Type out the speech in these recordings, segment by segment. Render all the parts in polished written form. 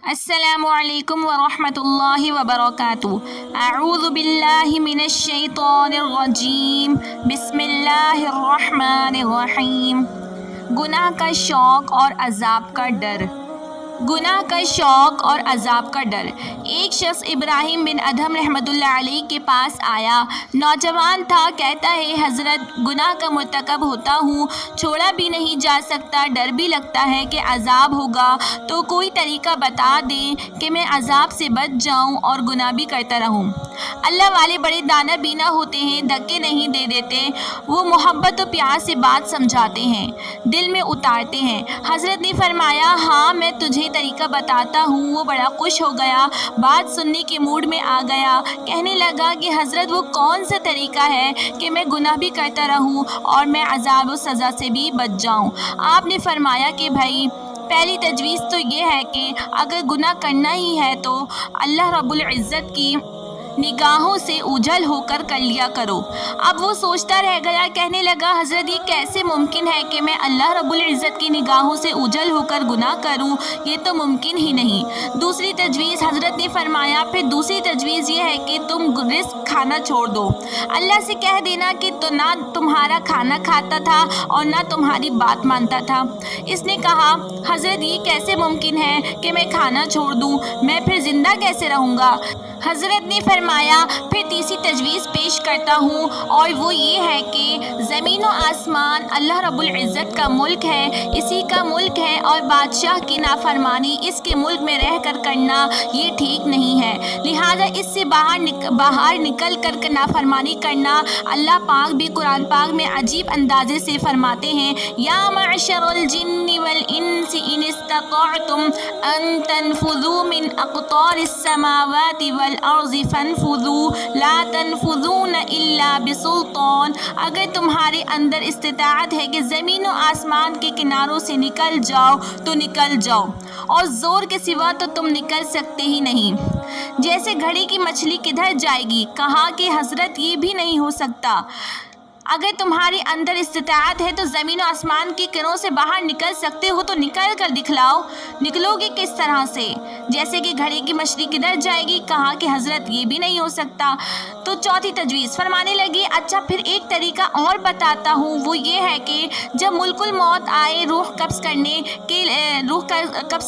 السلام علیکم ورحمۃ اللہ وبرکاتہ۔ اعوذ باللہ من الشیطان الرجیم، بسم اللہ الرحمن الرحیم۔ گناہ کا شوق اور عذاب کا ڈر۔ گناہ کا شوق اور عذاب کا ڈر۔ ایک شخص ابراہیم بن ادھم رحمۃ اللہ علیہ کے پاس آیا۔ نوجوان تھا، کہتا ہے حضرت گناہ کا مرتکب ہوتا ہوں، چھوڑا بھی نہیں جا سکتا، ڈر بھی لگتا ہے کہ عذاب ہوگا، تو کوئی طریقہ بتا دیں کہ میں عذاب سے بچ جاؤں اور گناہ بھی کرتا رہوں۔ اللہ والے بڑے دانا بینا ہوتے ہیں، دھکے نہیں دے دیتے، وہ محبت و پیار سے بات سمجھاتے ہیں، دل میں اتارتے ہیں۔ حضرت نے فرمایا ہاں میں تجھے طریقہ بتاتا ہوں۔ وہ بڑا خوش ہو گیا، بات سننے کے موڈ میں آ گیا، کہنے لگا کہ حضرت وہ کون سا طریقہ ہے کہ میں گناہ بھی کرتا رہوں اور میں عذاب و سزا سے بھی بچ جاؤں؟ آپ نے فرمایا کہ بھائی پہلی تجویز تو یہ ہے کہ اگر گناہ کرنا ہی ہے تو اللہ رب العزت کی نگاہوں سے اوجھل ہو کر لیا کرو۔ اب وہ سوچتا رہ گیا، کہنے لگا حضرت یہ کیسے ممکن ہے کہ میں اللہ رب العزت کی نگاہوں سے اوجھل ہو کر گناہ کروں، یہ تو ممکن ہی نہیں۔ دوسری تجویز حضرت نے فرمایا پھر دوسری تجویز یہ ہے کہ تم رزق کھانا چھوڑ دو، اللہ سے کہہ دینا کہ تو نہ تمہارا کھانا کھاتا تھا اور نہ تمہاری بات مانتا تھا۔ اس نے کہا حضرت یہ کیسے ممکن ہے کہ میں کھانا چھوڑ دوں، میں پھر زندہ کیسے رہوں گا؟ حضرت نے فرمایا پھر تیسری تجویز پیش کرتا ہوں، اور وہ یہ ہے کہ زمین و آسمان اللہ رب العزت کا ملک ہے، اسی کا ملک ہے، اور بادشاہ کی نافرمانی اس کے ملک میں رہ کر کرنا یہ ٹھیک نہیں ہے، لہٰذا اس سے باہر نکل کر نافرمانی کرنا۔ اللہ پاک بھی قرآن پاک میں عجیب اندازے سے فرماتے ہیں یا معشر الجن والانس ان استطعتم ان تنفذوا من اقطار السماوات والارض فانفذوا لا تنفذون الا بسلطان۔ اگر تمہارے اندر استطاعت ہے کہ زمین و آسمان کے کناروں سے نکل جاؤ تو نکل جاؤ، اور زور کے سوا تو تم نکل سکتے ہی نہیں۔ جیسے گھڑے کی مچھلی کدھر جائے گی؟ کہا کہ حضرت یہ بھی نہیں ہو سکتا، اگر تمہارے اندر استطاعت ہے تو زمین و آسمان کی کناروں سے باہر نکل سکتے ہو تو نکل کر دکھلاؤ۔ نکلو گے کس طرح سے؟ جیسے کہ گھڑے کی مچھلی کدھر جائے گی؟ کہا کہ حضرت یہ بھی نہیں ہو سکتا۔ تو چوتھی تجویز فرمانے لگی اچھا پھر ایک طریقہ اور بتاتا ہوں، وہ یہ ہے کہ جب ملک الموت آئے، روح قبض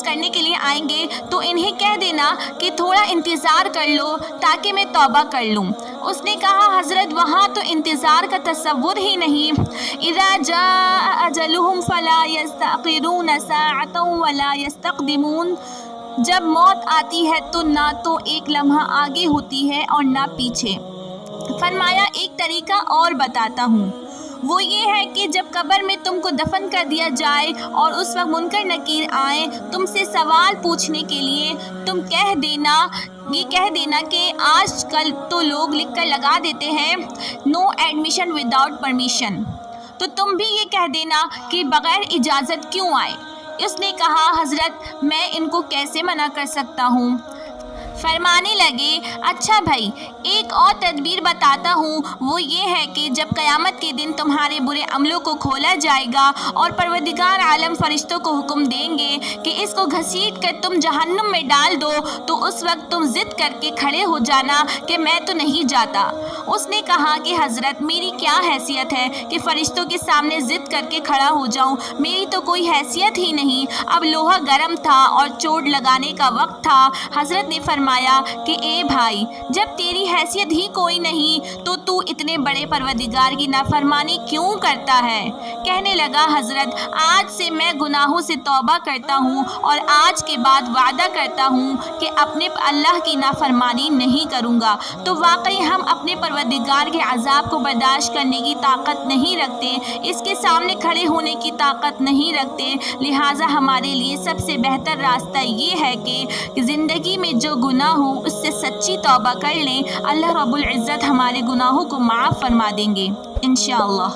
کرنے کے لیے آئیں گے تو انہیں کہہ دینا کہ تھوڑا انتظار کر لو تاکہ میں توبہ کر لوں۔ اس نے کہا حضرت وہاں تو انتظار کا تصور ہی نہیں۔ اذا جاء اجلهم فلا يستأخرون ساعة ولا يستقدمون۔ جب موت آتی ہے تو نہ تو ایک لمحہ آگے ہوتی ہے اور نہ پیچھے۔ فرمایا ایک طریقہ اور بتاتا ہوں، وہ یہ ہے کہ جب قبر میں تم کو دفن کر دیا جائے اور اس وقت منکر نکیر آئیں تم سے سوال پوچھنے کے لیے، تم کہہ دینا کہ آج کل تو لوگ لکھ کر لگا دیتے ہیں نو ایڈمیشن وداؤٹ پرمیشن، تو تم بھی یہ کہہ دینا کہ بغیر اجازت کیوں آئے؟ اس نے کہا حضرت میں ان کو کیسے منع کر سکتا ہوں؟ فرمانے لگے اچھا بھائی ایک اور تدبیر بتاتا ہوں، وہ یہ ہے کہ جب قیامت کے دن تمہارے برے عملوں کو کھولا جائے گا اور پروردگار عالم فرشتوں کو حکم دیں گے کہ اس کو گھسیٹ کر تم جہنم میں ڈال دو، تو اس وقت تم ضد کر کے کھڑے ہو جانا کہ میں تو نہیں جاتا۔ اس نے کہا کہ حضرت میری کیا حیثیت ہے کہ فرشتوں کے سامنے ضد کر کے کھڑا ہو جاؤں، میری تو کوئی حیثیت ہی نہیں۔ اب لوہا گرم تھا اور چوٹ لگانے کا وقت تھا۔ حضرت نے فرمایا کہ اے بھائی جب تیری حیثیت ہی کوئی نہیں تو اتنے بڑے پروردگار کی نافرمانی کیوں کرتا ہے؟ کہنے لگا حضرت آج سے میں گناہوں سے توبہ کرتا ہوں اور آج کے بعد وعدہ کرتا ہوں کہ اپنے اللہ کی نافرمانی نہیں کروں گا۔ تو واقعی ہم اپنے پروردگار کے عذاب کو برداشت کرنے کی طاقت نہیں رکھتے، اس کے سامنے کھڑے ہونے کی طاقت نہیں رکھتے، لہٰذا ہمارے لیے سب سے بہتر راستہ یہ ہے کہ زندگی میں جو گناہ ہو اس سے سچی توبہ کر لیں، اللہ رب العزت ہمارے گناہوں کو معاف فرما دیں گے انشاءاللہ۔